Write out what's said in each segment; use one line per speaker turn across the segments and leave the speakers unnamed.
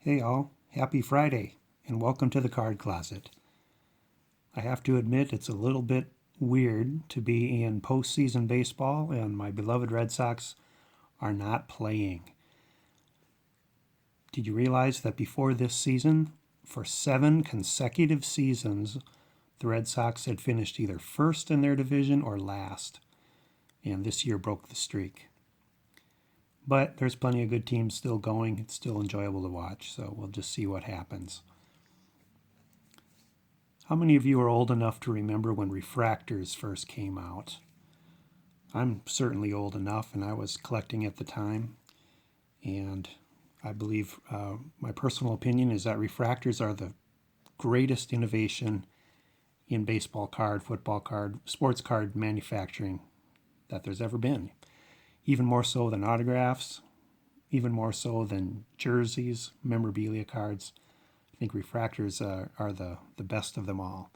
Hey all, happy Friday and welcome to the Card Closet. I have to admit it's a little bit weird to be in postseason baseball and my beloved Red Sox are not playing. Did you realize that before this season, for 7 consecutive seasons, the Red Sox had finished either first in their division or last, and this year broke the streak. But there's plenty of good teams still going. It's still enjoyable to watch, so we'll just see what happens. How many of you are old enough to remember when refractors first came out? I'm certainly old enough, and I was collecting at the time. And I believe my personal opinion is that refractors are the greatest innovation in baseball card, football card, sports card manufacturing that there's ever been. Even more so than autographs, even more so than jerseys, memorabilia cards. I think refractors are the best of them all.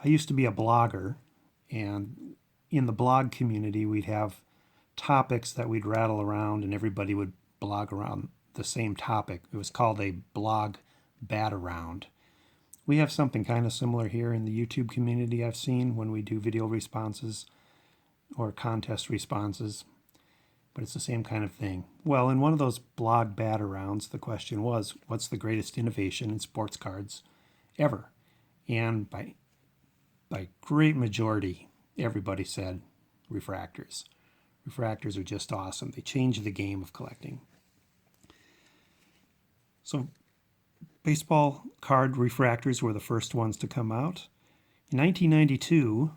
I used to be a blogger, and in the blog community, we'd have topics that we'd rattle around, and everybody would blog around the same topic. It was called a blog bat around. We have something kind of similar here in the YouTube community I've seen when we do video responses or contest responses, but it's the same kind of thing. Well, in one of those blog bat arounds, the question was, what's the greatest innovation in sports cards ever? And by great majority, everybody said refractors. Refractors are just awesome. They changed the game of collecting. So baseball card refractors were the first ones to come out. In 1992,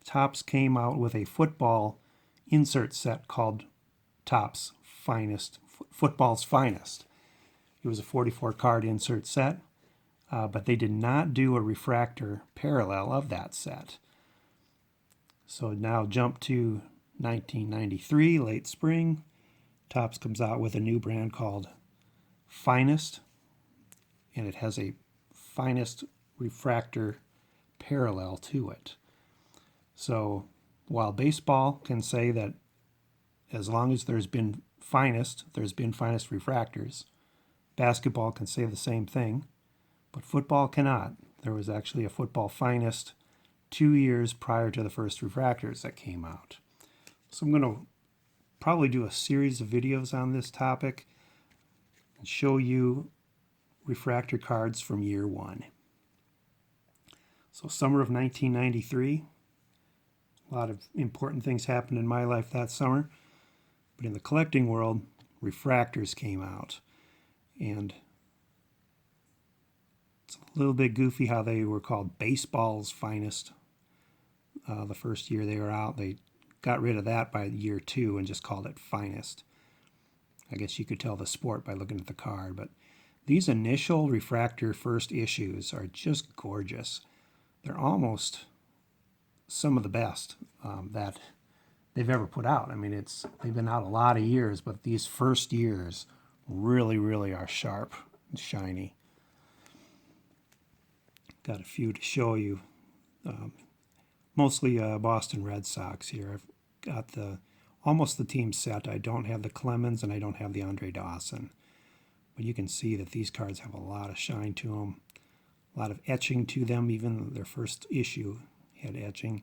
Topps came out with a football insert set called Topps Football's Finest. It was a 44 card insert set, but they did not do a refractor parallel of that set. So now jump to 1993, late spring. Topps comes out with a new brand called Finest, and it has a Finest refractor parallel to it. So while baseball can say that as long as there's been Finest refractors, basketball can say the same thing, but football cannot. There was actually a football Finest 2 years prior to the first refractors that came out. So I'm going to probably do a series of videos on this topic and show you refractor cards from year one. So summer of 1993, a lot of important things happened in my life that summer, but in the collecting world, refractors came out. And it's a little bit goofy how they were called baseball's finest. The first year they were out, they got rid of that by year 2 and just called it finest. I guess you could tell the sport by looking at the card, but these initial refractor first issues are just gorgeous. They're almost some of the best that they've ever put out. I mean, they've been out a lot of years, but these first years really, really are sharp and shiny. Got a few to show you. Mostly Boston Red Sox here. I've got almost the team set. I don't have the Clemens and I don't have the Andre Dawson. But you can see that these cards have a lot of shine to them, a lot of etching to them. Even their first issue had etching.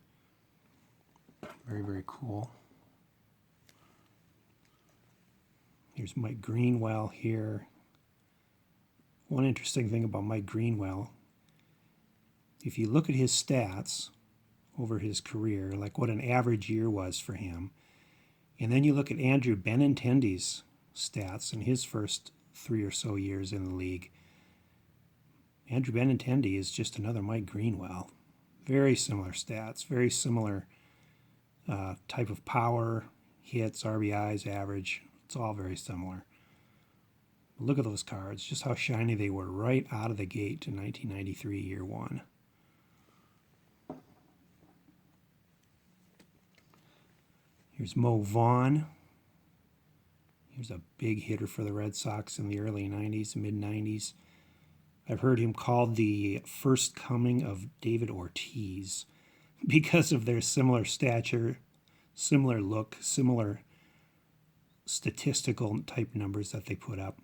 Very, very cool. Here's Mike Greenwell here. One interesting thing about Mike Greenwell, if you look at his stats over his career, like what an average year was for him, and then you look at Andrew Benintendi's stats in his first 3 or so years in the league, Andrew Benintendi is just another Mike Greenwell. Very similar stats, very similar type of power, hits, RBIs, average. It's all very similar. Look at those cards, just how shiny they were right out of the gate in 1993 year one. Here's Mo Vaughn. Here's a big hitter for the Red Sox in the early 90s, mid-90s. I've heard him called the first coming of David Ortiz because of their similar stature, similar look, similar statistical type numbers that they put up.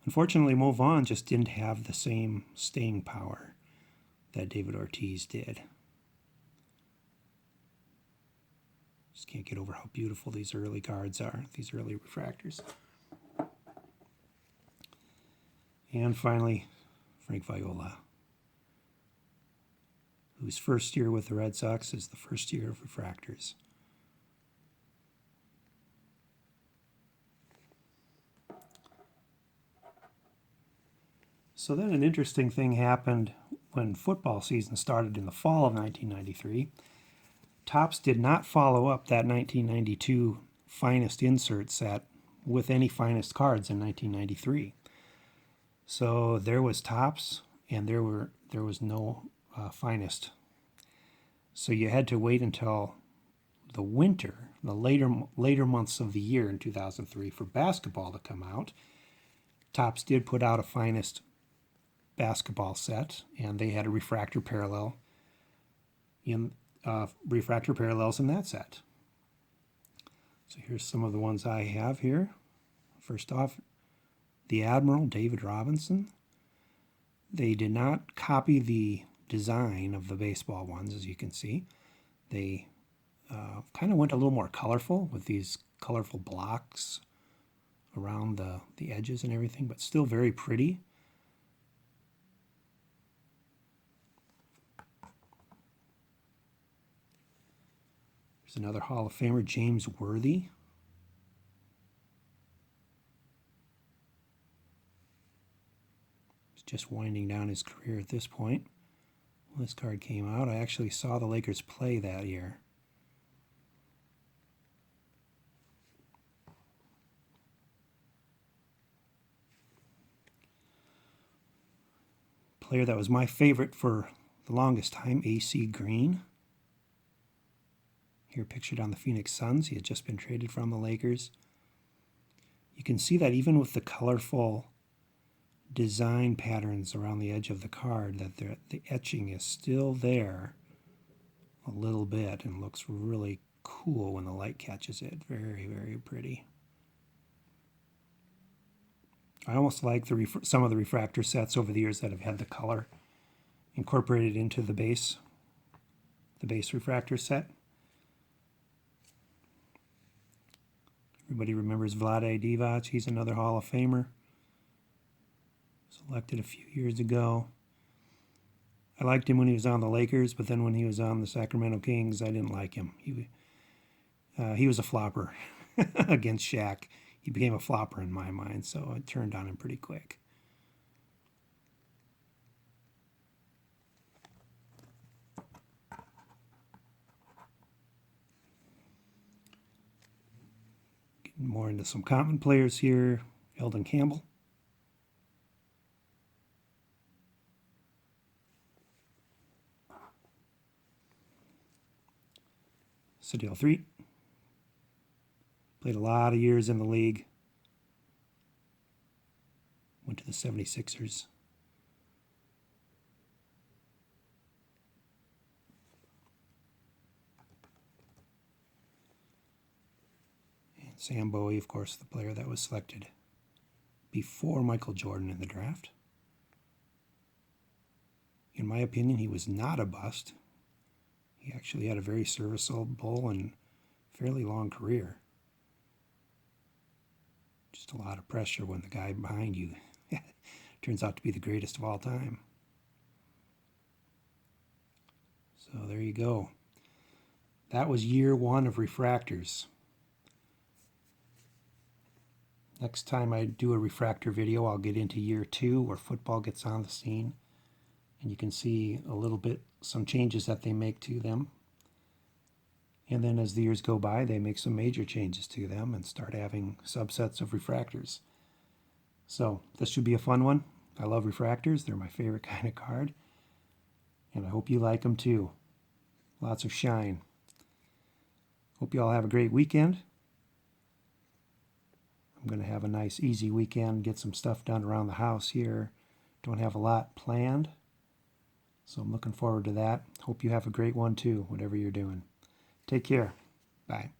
Unfortunately, Mo Vaughn just didn't have the same staying power that David Ortiz did. Just can't get over how beautiful these early cards are, these early refractors. And finally, Frank Viola, whose first year with the Red Sox is the first year of refractors. So then an interesting thing happened when football season started in the fall of 1993. Topps did not follow up that 1992 finest insert set with any finest cards in 1993. So there was Topps and there was no finest. So you had to wait until the winter, the later months of the year in 2003 for basketball to come out. Topps did put out a finest basketball set, and they had a refractor parallels in that set. So here's some of the ones I have here. First off, the Admiral, David Robinson. They did not copy the design of the baseball ones, as you can see. They kind of went a little more colorful with these colorful blocks around the edges and everything, but still very pretty. There's another Hall of Famer, James Worthy. He's just winding down his career at this point. When this card came out, I actually saw the Lakers play that year. Player that was my favorite for the longest time, AC Green. Here pictured on the Phoenix Suns. He had just been traded from the Lakers. You can see that even with the colorful design patterns around the edge of the card, that the etching is still there a little bit and looks really cool when the light catches it. Very, very pretty. I almost like some of the refractor sets over the years that have had the color incorporated into the base refractor set. Everybody remembers Vlade Divac. He's another Hall of Famer. Selected a few years ago. I liked him when he was on the Lakers, but then when he was on the Sacramento Kings, I didn't like him. He was a flopper against Shaq. He became a flopper in my mind, so I turned on him pretty quick. Getting more into some common players here. Eldon Campbell. Sadil Threet. Played a lot of years in the league. Went to the 76ers. And Sam Bowie, of course, the player that was selected before Michael Jordan in the draft. In my opinion, he was not a bust. He actually had a very serviceable and fairly long career. Just a lot of pressure when the guy behind you turns out to be the greatest of all time. So there you go. That was year one of refractors. Next time I do a refractor video, I'll get into year two where football gets on the scene. And you can see a little bit, some changes that they make to them. And then as the years go by, they make some major changes to them and start having subsets of refractors. So this should be a fun one. I love refractors. They're my favorite kind of card. And I hope you like them too. Lots of shine. Hope you all have a great weekend. I'm going to have a nice, easy weekend, get some stuff done around the house here. Don't have a lot planned. So I'm looking forward to that. Hope you have a great one too, whatever you're doing. Take care. Bye.